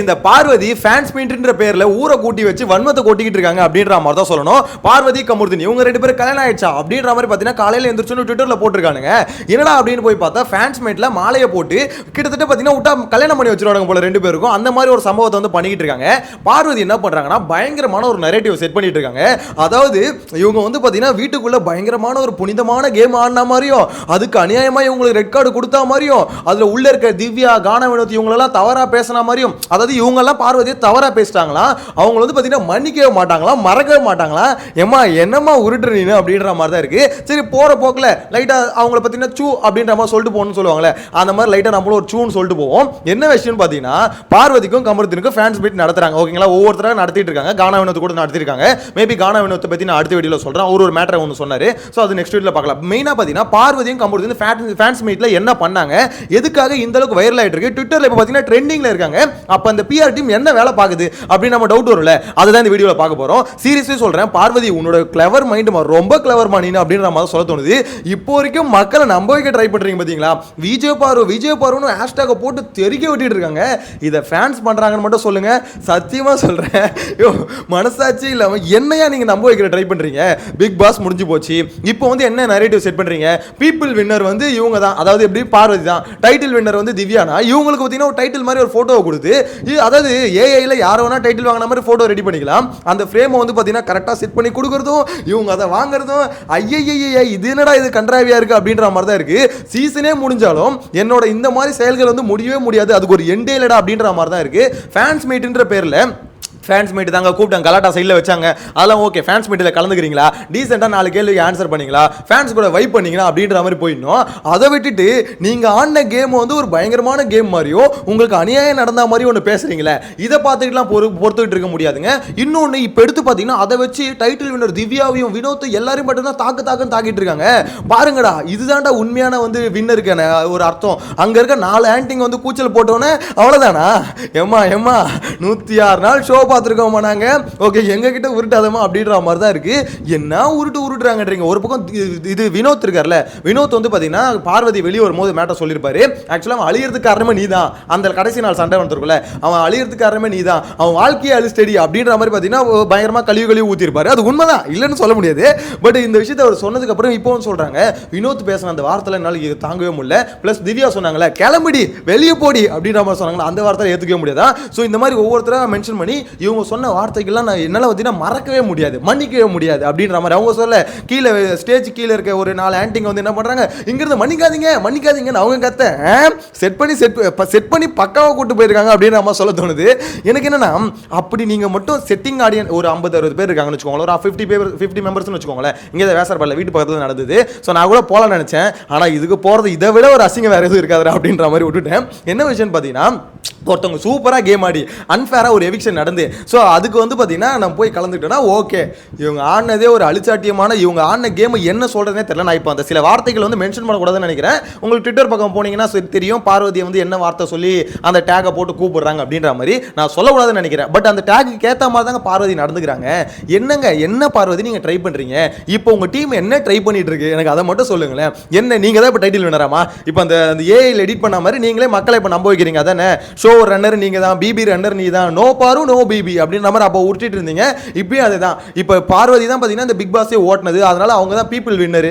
இந்த பார்வதி ஃபேன்ஸ் மீட்ன்ற பேர்ல ஊரை கூட்டி வச்சு வன்மத்தை கொட்டிக்கிட்டு இருக்காங்க அப்படின்ற மாதிரி தான் சொல்லணும். பார்வதி கமருதீன் இவங்க ரெண்டு பேரும் கல்யாணம் ஆயிடுச்சா அப்படின்ற மாதிரி பார்த்தீங்கன்னா காலையில் எந்திரிச்சு ட்விட்டர்ல போட்டிருக்கானுங்க. என்னடா அப்படின்னு போய் பார்த்தா ஃபேன்ஸ் மீட்ல மாலையை போட்டு கிட்டத்தட்ட பார்த்தீங்கன்னா விட்டா கல்யாணம் பண்ணி வச்சிருவாங்க போல ரெண்டு பேருக்கும். அந்த மாதிரி ஒரு சம்பவத்தை வந்து பண்ணிக்கிட்டு இருக்காங்க. பார்வதி என்ன பண்றாங்கன்னா பயங்கரமான ஒரு நரேட்டிவ் செட் பண்ணிட்டு இருக்காங்க. அதாவது இவங்க வந்து பார்த்தீங்கன்னா வீட்டுக்குள்ள பயங்கரமான ஒரு புனிதமான கேம் ஆடின மாதிரியும் அதுக்கு அநியாயமா இவங்களுக்கு ரெட் கார்டு கொடுத்தா மாதிரியும் அதுல உள்ள இருக்க திவ்யா கான வினோத் இவங்களெல்லாம் தவறா பேசின மாதிரியும் அதாவது இவங்கெல்லாம் பார்வதியை தவறா பேசிட்டாங்களா அவங்க வந்து பார்த்தீங்கன்னா மன்னிக்கவே மாட்டாங்களா மறக்கவே மாட்டாங்களா ஏமா என்னம்மா உருட்டு நீ அப்படின்ற மாதிரி தான் இருக்கு. சரி போற போக்கில் லைட்டா அவங்கள பார்த்தீங்கன்னா சூ அப்படின்ற மாதிரி சொல்லிட்டு போகணும்னு சொல்லுவாங்களே அந்த மாதிரி லைட்டா நம்மளும் ஒரு சூன்னு சொல்லிட்டு போவோம். என்ன விஷயம்னு பார்த்தீங்கன்னா பார்வதிக்கும் கமருதீனுக்கும் ஃபேன்ஸ் மீட் நடத்துறாங்க. ஓகேங்களா ஒவ்வொருத்தராக நடத்திட்டு இருக்காங்க. கானா வினோத் கூட நடத்திருக்காங்க. மேபி கானா வினோத்தை பற்றி நான் அடுத்த வீடியோவில் சொல்கிறேன். ஒரு மேட்டரை ஒன்று சொன்னார். ஸோ அது நெக்ஸ்ட் வீடியோவில் பார்க்கலாம். மெயினாக பார்த்தீங்கன்னா பார்வதியும் கமருதீனும் ஃபேன்ஸ் மீட்டில் என்ன பண்ணாங்க எதுக்காக இந்த அளவுக்கு வைரல் ஆகிட்டு இருக்கு ட்விட்டரில் இப்போ பார்த்தீங்கன்னா ட்ரெண்டிங்கில் இருக்காங்க. அப்போ அந்த பிஆர் டீம் என்ன வேலை பார்க்குது அப்படின்னு நம்ம டவுட் வரும்ல அதுதான் இந்த வீடியோவில் பார்க்க போகிறோம். சீரியஸ்லி சொல்கிறேன் பார்வதி உன்னோட கிளவர் மைண்ட் ரொம்ப கிளவர் மணின்னு அப்படின்ற மாதிரி சொல்ல தோணுது. இப்போ வரைக்கும் மக்களை நம்ப வைக்க ட்ரை பண்ணுறீங்க பார்த்தீங்களா. விஜய் பாருன்னு ஹேஷ்டாக போட்டு தெறிக்க விட்டுட்டு இருக்காங்க. இதை ஃபேன்ஸ் பண்ணுறாங்கன்னு மட்டும் சொல்லுங்க. சத்தியமாக சொல்கிறேன் மனசாட்சி இல்லாமல் என்னையா நீங்கள் நம்ப வைக்கிற ட்ரை பண்ணுறீங்க. பிக் பாஸ் முடிஞ்சு போச்சு. இப்போ வந்து என்ன நரேட்டிவ் செட் பண்ணுறீங்க. பீப்புள் வின்னர் வந்து இவங்க தான் அதாவது எப்படி பார்வதி தான் டைட்டில் வின்னர் வந்து திவ்யானா இவங்களுக்கு பார்த்தீங்கன்னா ஒரு டைட்டில் மாதிரி ஒரு ஃபோட்டோவை கொடுத்து அதாவது ஏஐல யார வேணா டைட்டில் வாங்கின மாதிரி போட்டோ ரெடி பண்ணிக்கலாம். அந்த ஃப்ரேமை வந்து பார்த்தீங்கன்னா கரெக்டாக செட் பண்ணி கொடுக்குறதும் இவங்க அதை வாங்குறதும் ஐயய்ய இது என்னடா இது கன்றாவியா இருக்கு அப்படின்ற மாதிரி தான் இருக்கு. சீசனே முடிஞ்சாலும் என்னோட இந்த மாதிரி செயல்கள் வந்து முடியவே முடியாது. அதுக்கு ஒரு எண்டே இல்லடா அப்படின்ற மாதிரி தான் இருக்கு. ஃபேன்ஸ் மீட்ன்ற பேர்ல ஃபேன்ஸ் மீட் தாங்க கூப்பிட்டாங்க கலாட்டா சைடில் வச்சாங்க. அதெல்லாம் ஓகே ஃபேன்ஸ் மீட்டில் கலந்துக்கிறீங்களா டீசெண்டாக 4 கேள்விக்கு ஆன்சர் பண்ணீங்களா ஃபேன்ஸ் கூட வைப் பண்ணீங்களா அப்படின்ற மாதிரி போயிடணும். அதை விட்டுட்டு நீங்கள் ஆடின கேம் வந்து ஒரு பயங்கரமான கேம் மாதிரியோ உங்களுக்கு அநியாயம் நடந்த மாதிரி ஒன்று பேசுறீங்களே இதை பார்த்துக்கிட்டுலாம் பொறுத்துக்கிட்டு இருக்க முடியாதுங்க. இன்னொன்று இப்போ எடுத்து பார்த்தீங்கன்னா அதை வச்சு டைட்டில் வின்னர் திவ்யாவையும் வினோத் எல்லாரையும் மட்டும்தான் தாக்குன்னு தாக்கிட்டு இருக்காங்க. பாருங்கடா இதுதான்டா உண்மையான வந்து வின்னருக்கான ஒரு அர்த்தம். அங்கே இருக்க 4 ஆன்டிங் வந்து கூச்சல் போட்டோன்னே அவ்வளோதானா எம்மா 106 நாள் ஷோ பார்த்துருக்கோமா நாங்கள் ஓகே எங்ககிட்ட உருட்டாதமா அப்படின்ற மாதிரி தான் இருக்கு. என்ன உருட்டுறாங்கன்றீங்க. ஒரு பக்கம் இது வினோத் இருக்கார்ல வினோத் வந்து பார்த்தீங்கன்னா பார்வதி வெளியே வரும்போது மேட்டர் சொல்லியிருப்பாரு. ஆக்சுவலாக அவன் அழியறதுக்கு காரணமே நீ தான். அந்த கடைசி நாள் சண்டை வந்துருக்குல்ல அவன் அழியறதுக்கு காரணமே நீ தான். அவன் வாழ்க்கையை அழிஸ்டடி அப்படின்ற மாதிரி பார்த்தீங்கன்னா பயங்கரமாக கழுவி ஊற்றிருப்பாரு. அது உண்மைதான் இல்லைன்னு சொல்ல முடியாது. பட் இந்த விஷயத்தை அவர் சொன்னதுக்கு அப்புறம் இப்போவும் சொல்றாங்க வினோத் பேசின அந்த வார்த்தையில என்னால் தாங்கவே முடியல. பிளஸ் திவ்யா சொன்னாங்களே கிளம்பிடி வெளியே போடி அப்படின்ற மாதிரி சொன்னாங்களா அந்த வார்த்தையை ஏற்றுக்கவே முடியாதா. ஸோ இந்த மாதிரி ஒவ்வொருத்தராக மென்ஷன் பண்ணி இவங்க சொன்ன வார்த்தைகள்லாம் நான் என்னால் பார்த்தீங்கன்னா மறக்கவே முடியாது மன்னிக்கவே முடியாது அப்படின்ற மாதிரி அவங்க சொல்ல கீழே ஸ்டேஜ் கீழே இருக்க ஒரு 4 ஆன்டிங்க வந்து என்ன பண்ணுறாங்க இங்கிருந்து மன்னிக்காதீங்கன்னு அவங்க கத்த செட் பண்ணி பக்காவாக கூட்டு போயிருக்காங்க அப்படின்னு நம்ம சொல்ல தோணுது. எனக்கு என்னன்னா அப்படி நீங்கள் மட்டும் செட்டிங் ஆடியன்ஸ் ஒரு 50-60 பேர் இருக்காங்கன்னு வச்சுக்கோங்களேன் ஒரு 50 மெம்பர்ஸ்னு வச்சுக்கோங்களேன். இங்கே வேசார்பாடில் வீட்டு பக்கத்தில் நடந்தது. ஸோ நான் கூட போகலான்னு நினச்சேன். ஆனால் இதுக்கு போகிறது இதை விட ஒரு அசிங்கம் வேறு எதுவும் இருக்காது அப்படின்ற மாதிரி விட்டுட்டேன். என்ன விஷயம்னு பார்த்தீங்கன்னா ஒருத்தவங்க சூப்பராக கேம் ஆடி அன்ஃபேராக ஒரு எவிக்ஷன் நடந்து ஸோ அதுக்கு வந்து பார்த்தீங்கன்னா நம்ம போய் கலந்துக்கிட்டோன்னா ஓகே இவங்க ஆடினதே ஒரு அழிச்சாட்டியமான இவங்க ஆடின கேமை என்ன சொல்கிறதுனே தெரியல. நான் இப்போ அந்த சில வார்த்தைகள் வந்து மென்ஷன் பண்ணக்கூடாதுன்னு நினைக்கிறேன். உங்களுக்கு ட்விட்டர் பக்கம் போனீங்கன்னா தெரியும் பார்வதியை வந்து என்ன வார்த்தை சொல்லி அந்த டேகை போட்டு கூப்பிடுறாங்க அப்படின்ற மாதிரி நான் சொல்லக்கூடாதுன்னு நினைக்கிறேன். பட் அந்த டேக்கு ஏற்ற மாதிரி தாங்க பார்வதி நடந்துக்கிறாங்க. என்ன பார்வதி நீங்கள் ட்ரை பண்ணுறீங்க இப்போ உங்கள் டீம் என்ன ட்ரை பண்ணிட்டு இருக்கு எனக்கு அதை மட்டும் சொல்லுங்களேன். என்ன நீங்கள் தான் இப்போ டைட்டில் வினராமா இப்போ அந்த ஏஐயில் எடிட் பண்ண மாதிரி நீங்களே மக்களை இப்போ நம்ப வைக்கிறீங்க. அதானே ஷோ ரன்னர் நீங்க தான் பிபி ரன்னர் நீ தான் நோ பாரு நோ பிபி அப்படின்ற மாதிரி அப்போ உருட்டிட்டு இருந்தீங்க. இப்பயும் அதுதான் இப்போ பார்வதி தான் பார்த்தீங்கன்னா இந்த பிக் பாஸே ஓட்டினது அதனால அவங்க தான் பீப்புள் வின்னர்.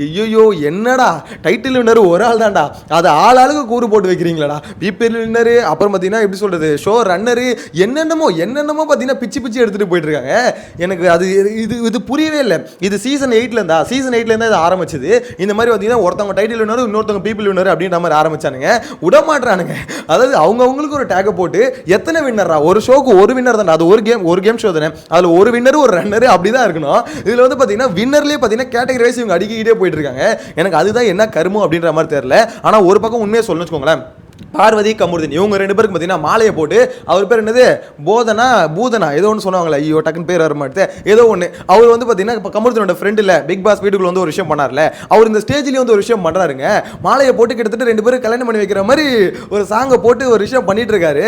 ஐயோ என்னடா டைட்டில் வின்னர் ஒரு ஆள் தான்டா அதை ஆளுக்கு கூறு போட்டு வைக்கிறீங்களா பீப்புள் வின்னர் அப்புறம் பார்த்தீங்கன்னா எப்படி சொல்றது ஷோ ரன்னரு என்னென்னமோ பார்த்தீங்கன்னா பிச்சு எடுத்துட்டு போயிட்டு இருக்காங்க. எனக்கு அது இது புரியவே இல்லை. இது சீசன் 8ல இருந்தா இது ஆரம்பிச்சது. இந்த மாதிரி பார்த்தீங்கன்னா ஒருத்தவங்க டைட்டில் வின்னர் இன்னொருத்தவங்க பீப்புள் வின்னர் அப்படின்ற மாதிரி ஆரம்பிச்சானுங்க. விடமாட்டானுங்க. அதாவது அவங்களுக்கு ஒரு டேக் போட்டு எத்தனை வின்னரா ஒரு ஷோக்கு ஒரு வின்னர் தான். அது ஒரு கேம் ஷோ தானே அதுல ஒரு வின்னர் ஒரு ரன்னர் அப்படிதான் இருக்கணும். இதுல வந்து பாத்தீங்கன்னா வின்னர்லயே பாத்தீங்கன்னா கேட்டகரி வைஸ் இவங்க அடிக்கிட்டே போயிட்டு இருக்காங்க. எனக்கு அதுதான் என்ன கருமம் அப்படின்ற மாதிரி தெரியல. ஆனா ஒரு பக்கம் உண்மையை சொல்லணும்னு வச்சுக்கோங்களேன் பார்வதி கமருதீன் இவங்க 2 பேருக்கு பார்த்தீங்கன்னா மாலையை போட்டு அவர் பேர் என்னது பூதனா ஏதோ ஒன்று சொன்னாங்களே ஐயோ டக்குன்னு பேர் வர மாட்டேன் ஏதோ ஒன்று அவர் வந்து பார்த்தீங்கன்னா இப்போ கமருதீனோட ஃப்ரெண்ட் இல்லை பிக் பாஸ் வீட்டுக்குள்ள வந்து ஒரு விஷயம் பண்ணார்ல அவர் இந்த ஸ்டேஜ்லேயே வந்து ஒரு விஷயம் பண்ணுறாருங்க. மாலையை போட்டு கிட்டத்தட்ட 2 பேரும் கல்யாணம் பண்ணி வைக்கிற மாதிரி ஒரு சாங்கை போட்டு ஒரு விஷயம் பண்ணிட்டு இருக்காரு.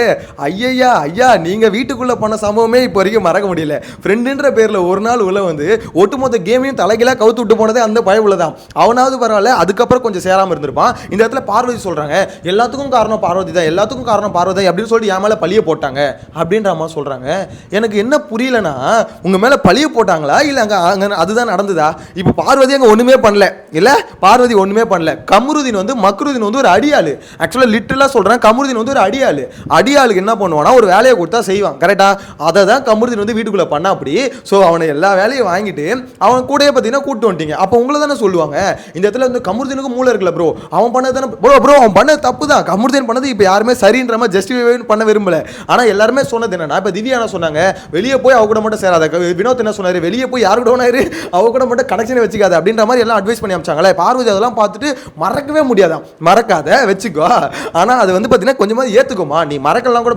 ஐயா நீங்கள் வீட்டுக்குள்ளே பண்ண சம்பவமே இப்போ வரைக்கும் மறக்க முடியல. ஃப்ரெண்டுன்ற பேரில் ஒரு நாள் உள்ள வந்து ஒட்டுமொத்த கேமையும் தலைகளாக கவுத்து விட்டு போனதே அந்த பயவுள்ள தான். அவனாவது பரவாயில்ல அதுக்கப்புறம் கொஞ்சம் சேராமல் இருந்திருப்பான். இந்த இடத்துல பார்வதி சொல்கிறாங்க எல்லாத்துக்கும் காரணம் பார்வதி தான், எல்லாத்துக்கும் காரணம் பார்வதி அப்படின்னு சொல்லிட்டு என் மேலே பழிய போட்டாங்க அப்படின்ற மாதிரி சொல்கிறாங்க. எனக்கு என்ன புரியலன்னா, உங்கள் மேலே பழிய போட்டாங்களா இல்லை அங்கே அதுதான் நடந்ததா? இப்போ பார்வதி அங்கே ஒன்றுமே பண்ணல, இல்லை பார்வதி ஒன்றுமே பண்ணல. கமருதீன் வந்து மக்ருதீன் வந்து ஒரு அடியாள். ஆக்சுவலாக லிட்டரலாக சொல்கிறேன், கமருதீன் வந்து ஒரு அடியாளுக்கு என்ன பண்ணுவானா, ஒரு வேலையை கொடுத்தா செய்வான், கரெக்டாக? அதை தான் கமருதீன் வந்து வீட்டுக்குள்ளே பண்ணா அப்படி. ஸோ அவனை எல்லா வேலையும் வாங்கிட்டு அவன் கூடயே பார்த்தீங்கன்னா கூட்டு வந்துட்டீங்க. அப்போ உங்களை தானே சொல்லுவாங்க இந்த இடத்துல வந்து கமருதீனுக்கு மூளை இருக்குல்ல ப்ரோ, அவன் பண்ணது தானே ப்ரோ அவன் பண்ணது தப்பு தான். கமருதீன் பண்ணது இப்போ யாருமே சரின்ற மாதிரி ஜஸ்டிஃபை பண்ண விரும்பல. ஆனால் எல்லாருமே சொன்னது என்னன்னா, இப்போ திவ்யா என்ன சொன்னாங்க, வெளியே போய் அவ கூட மட்டும் சேராத. வினோத் என்ன சொன்னாரு, வெளியே போய் யாரு கூட ஒன்றாரு அவ கூட மட்டும் கனெக்ஷன் வச்சுக்காது அப்படின்ற மாதிரி எல்லாம் அட்வைஸ் பண்ணி அமைச்சாங்களே. பார்வதி அதெல்லாம் பார்த்துட்டு மறக்கவே முடியாதான், மறக்காத வச்சுக்கோ. ஆனால் அது வந்து பார்த்தீங்கன்னா கொஞ்சமாக ஏற்றுக்குமா, நீ மறக்கலாம் கூட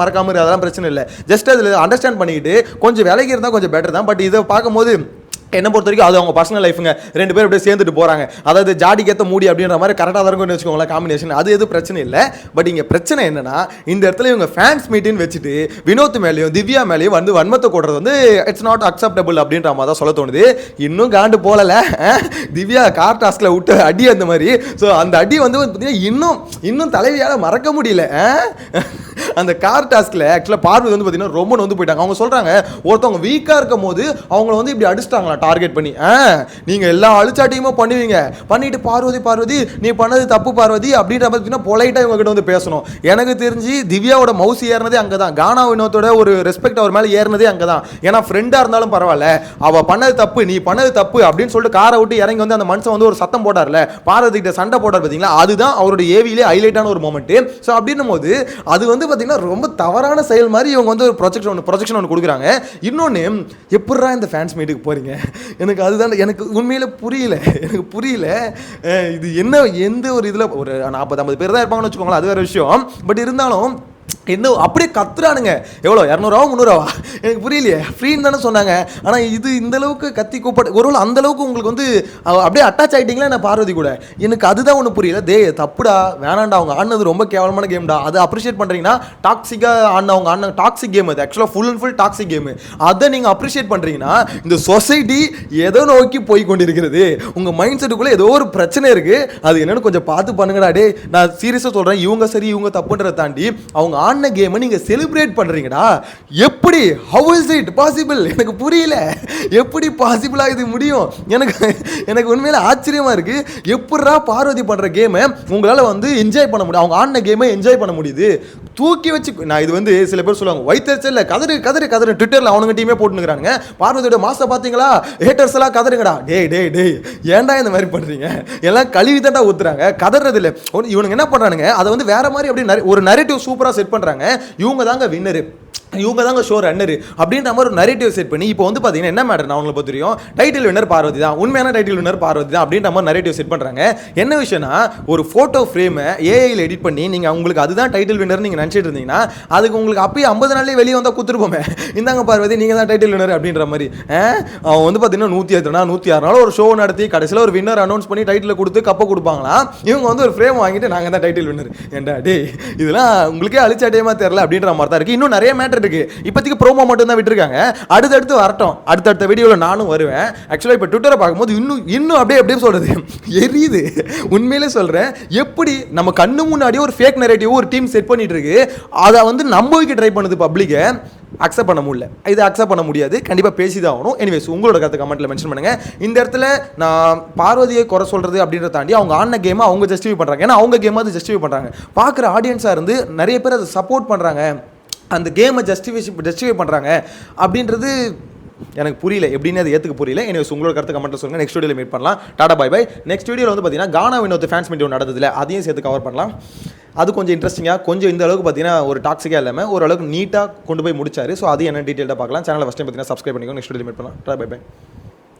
மறக்காம அதெல்லாம் பிரச்சனை இல்லை. ஜஸ்ட் அதில் அண்டர்ஸ்டாண்ட் பண்ணிக்கிட்டு கொஞ்சம் விலகி இருந்தால் கொஞ்சம் பெட்டர் தான். பட் இதை பார்க்கும்போது என்ன பொறுத்த வரைக்கும் அது அவங்க பர்சனல் லைஃபுங்க, ரெண்டு பேரும் அப்படியே சேர்ந்துட்டு போகிறாங்க. அதாவது ஜாடிக்கேற்ற மூடி அப்படின்ற மாதிரி கரெக்டாக தான் இருக்கும்னு வச்சுக்கோங்களேன் காம்பினேஷன். அது எதுவும் பிரச்சனை இல்லை. பட் இங்கே பிரச்சனை என்னன்னா, இந்த இடத்துல இவங்க ஃபேன்ஸ் மீட்டின்னு வச்சுட்டு வினோத் மேலேயும் திவ்யா மேலேயும் வந்து வன்மத்தை கொடுறது வந்து இட்ஸ் நாட் அக்செப்டபிள் அப்படின்ற மாதிரி தான் சொல்ல தோணுது. இன்னும் காண்டு போகலை திவ்யா கார் டாஸ்கில் விட்டு அடி அந்த மாதிரி. ஸோ அந்த அடி வந்து பார்த்தீங்கன்னா இன்னும் தலைவியால் மறக்க முடியல. அந்த கார் டாஸ்கில் ஆக்சுவலாக பார்வதி வந்து பார்த்தீங்கன்னா ரொம்ப வந்து போயிட்டாங்க. அவங்க சொல்கிறாங்க, ஒருத்தவங்க வீக்காக இருக்கும் போது அவங்கள வந்து இப்படி அடிச்சிட்டாங்களா டார்கெட் பண்ணி. நீங்கள் எல்லா அழிச்சாட்டியுமா பண்ணுவீங்க, பண்ணிட்டு பார்வதி நீ பண்ணது தப்பு பார்வதி அப்படின்ற பார்த்தீங்கன்னா பொலைட்டாக இவங்க கிட்ட வந்து பேசணும். எனக்கு தெரிஞ்சு திவ்யாவோட மவுஸ் ஏறினதே அங்கே தான், கானா வினோத்தோட ஒரு ரெஸ்பெக்ட் அவர் மேலே ஏறினதே அங்கே தான். ஏன்னா ஃப்ரெண்டாக இருந்தாலும் பரவாயில்ல, அவள் பண்ணது தப்பு நீ பண்ணது தப்பு அப்படின்னு சொல்லிட்டு காரை விட்டு இறங்கி வந்து அந்த மனுஷன் வந்து ஒரு சத்தம் போட்டார்ல, பார்வதி கிட்ட சண்டை போட்டார் பார்த்தீங்களா, அதுதான் அவருடைய ஏவிலே ஹைலைட்டான ஒரு மொமெண்ட். ஸோ அப்படின்னும் போது அது வந்து பார்த்தீங்கன்னா ரொம்ப தவறான செயல் மாதிரி இவங்க வந்து ஒரு ப்ரொஜெக்ஷன் ஒன்று கொடுக்குறாங்க. இன்னொன்று, எப்படிரா இந்த ஃபேன்ஸ் மீட்டுக்கு போறீங்க, எனக்கு அதுதான் எனக்கு உண்மையில புரியல. இது என்ன எந்த ஒரு இதில் ஒரு 40-50 பேர் தான் இருப்பாங்கன்னு வச்சுக்கோங்களேன், அது வேற விஷயம். பட் இருந்தாலும் என்ன அப்படியே கத்துறானுங்க. எவ்வளோ 200 300 எனக்கு புரியலையே, ஃப்ரீன்னு தானே சொன்னாங்க. ஆனால் இது இந்த அளவுக்கு கத்தி கூப்பாடு, ஒருவேளை அந்த அளவுக்கு உங்களுக்கு வந்து அப்படியே அட்டாச் ஆகிட்டீங்களா நான் பார்வதி கூட, எனக்கு அதுதான் ஒன்றும் புரியல. தப்புடா, வேணாண்டா, அவங்க ஆடினது ரொம்ப கேவலமான கேம்டா, அதை அப்ரிஷியேட் பண்ணுறீங்கன்னா டாக்ஸிக்காக அவங்க ஆடின டாக்ஸிக் கேம், அது ஆக்சுவலாக full and full toxic game, அதை நீங்கள் அப்ரிஷியேட் பண்ணுறீங்கன்னா இந்த சொசைட்டி எதோ நோக்கி போய் கொண்டிருக்கிறது, உங்கள் மைண்ட் செட்டுக்குள்ளே ஏதோ ஒரு பிரச்சனை இருக்குது, அது என்னென்னு கொஞ்சம் பார்த்து பண்ணுங்கடா. நான் சீரியஸாக சொல்கிறேன், இவங்க சரி இவங்க தப்புன்றதை தாண்டி அவங்க ஆடின கேமை நீங்க செலிப்ரேட் பண்றீங்கடா. எப்படி, ஹவ் இஸ் இட் பாசிபிள், எனக்கு புரியல. எப்படி பாசிபிளா இது முடியும்? எனக்கு உண்மையில ஆச்சரியமா இருக்கு. எப்படிரா பார்வதி பண்ற கேமை உங்களால வந்து என்ஜாய் பண்ண முடியும், அவங்க ஆடின கேமை என்ஜாய் பண்ண முடியுது? தூக்கி வச்சு நான் இது வந்து சில பேர் சொல்லுவாங்க வைத்தறிச்சல்ல கதறு ட்விட்டர்ல அவனுங்க டீமே போட்டுக்கிறானுங்க, பார்வதியோட மாச பாத்தீங்களா ஹேட்டர்ஸ் எல்லாம் கதறுங்கடா. டேய் ஏன்டா இந்த மாதிரி பண்றீங்க, எல்லாம் கழுவி தாண்டா ஊத்துறாங்க, கதறது இல்லை. இவனுங்க என்ன பண்றானுங்க, அதை வந்து வேற மாதிரி அப்படி ஒரு நரேட்டிவ் சூப்பரா செட் பண்றாங்க. இவங்க தாங்க வின்னரு, இவங்க தாங்க ஷோ ரன்னரு அப்படின்ற மாதிரி ஒரு நரேட்டிவ் செட் பண்ணி இப்போ வந்து பார்த்தீங்கன்னா என்ன மேட்டர், நான் உங்களுக்கு தெரியும், டைட்டில் வின்னர் பார்வதி தான், உண்மையான டைட்டில் வின்னர் பார்வதி தான் அப்படின்ற மாதிரி நரேட்டிவ் செட் பண்ணுறாங்க. என்ன விஷயம்னா, ஒரு ஃபோட்டோ ஃப்ரேமை ஏஐயில் எடிட் பண்ணி நீங்கள் உங்களுக்கு அதுதான் டைட்டில் வின்னர் நீங்கள் நினச்சிட்டு இருந்தீங்கன்னா அதுக்கு உங்களுக்கு அப்பயே 50 நாள்லேயே வெளியே வந்தால் குத்துருப்போமே, இந்தாங்க பார்வதி நீங்கள் தான் டைட்டில் வின்னர் அப்படின்ற மாதிரி. அவன் வந்து பார்த்தீங்கன்னா 106 நாள் ஒரு ஷோ நடத்தி கடைசியில் ஒரு வின்னர் அனௌன்ஸ் பண்ணி டைட்டில் கொடுத்து கப்பை கொடுப்பாங்களாம். இவங்க வந்து ஒரு ஃப்ரேம் வாங்கிட்டு நாங்கள் தான் டைட்டில் வின்னர். ஏண்டா இதெல்லாம் உங்களுக்கே அழிச்சாட்டியமா தெரியல அப்படின்ற மாதிரி தான் இருக்குது. இன்னும் நிறைய மேட்டர் இருக்கு, இப்போதைக்கு ப்ரோமோ மட்டும் தான் விட்டுருக்காங்க, அடுத்தடுத்து வரட்டும், அடுத்தடுத்த வீடியோவில் நானும் வருவேன். ஆக்சுவலாக இப்போ ட்விட்டரை பார்க்கும்போது இன்னும் அப்படியே சொல்றது எரியுது. உண்மையிலே சொல்கிறேன், எப்படி நம்ம கண்ணு முன்னாடியே ஒரு ஃபேக் நரேட்டிவ் ஒரு டீம் செட் பண்ணிட்டு இருக்கு, அதை வந்து நம்ப வைக்க ட்ரை பண்ணுது பப்ளிக்கை. அக்செப்ட் பண்ண முடியல, இது அக்செப்ட் பண்ண முடியாது, கண்டிப்பாக பேசி தான் ஆகணும். எனிவேஸ் உங்களோட கருத்து கமெண்ட்டில் மென்ஷன் பண்ணுங்க. இந்த இடத்துல நான் பார்வதியை குறை சொல்கிறது அப்படின்றத தாண்டி அவங்க ஆடின கேமை அவங்க ஜஸ்டிஃபை பண்ணுறாங்க, ஏன்னா அவங்க கேமை அது ஜஸ்டிஃபை பண்ணுறாங்க, பார்க்குற ஆடியன்ஸாக இருந்து நிறைய பேர் அதை சப்போர்ட் பண்ணுறாங்க, அந்த கேமை ஜஸ்டிஃபை பண்ணுறாங்க அப்படின்றது எனக்கு புரியல, எப்படின்னு அதை ஏற்றுக்க புரியல. எனவே உங்களோட கருத்து கமெண்ட்டில் சொல்லுங்கள். நெக்ஸ்ட் வீடியோவில் மீட் பண்ணலாம். Tata bye by. நெக்ஸ்ட் வீடியோவில் வந்து பார்த்தீங்கன்னா கானா வினோத் ஃபேன்ஸ் மீட் நடந்ததில்ல, அதையும் சேர்த்து கவர் பண்ணலாம். அது கொஞ்சம் இன்ட்ரெஸ்டிங்காக, கொஞ்சம் இந்த அளவுக்கு பார்த்தீங்கன்னா ஒரு டாக்ஸிக்காக இல்லாமல் ஓரளவுக்கு நீட்டாக கொண்டு போய் முடிச்சாரு. ஸோ அது என்ன டீட்டெயிலாக பார்க்கலாம். சேனலை ஃபஸ்ட் டைம் பார்த்தீங்கன்னா சப்ஸ்கிரைப் பண்ணிக்கோங்க. நெக்ஸ்ட் வீடியோ மீட் பண்ணலாம். Tata bye by.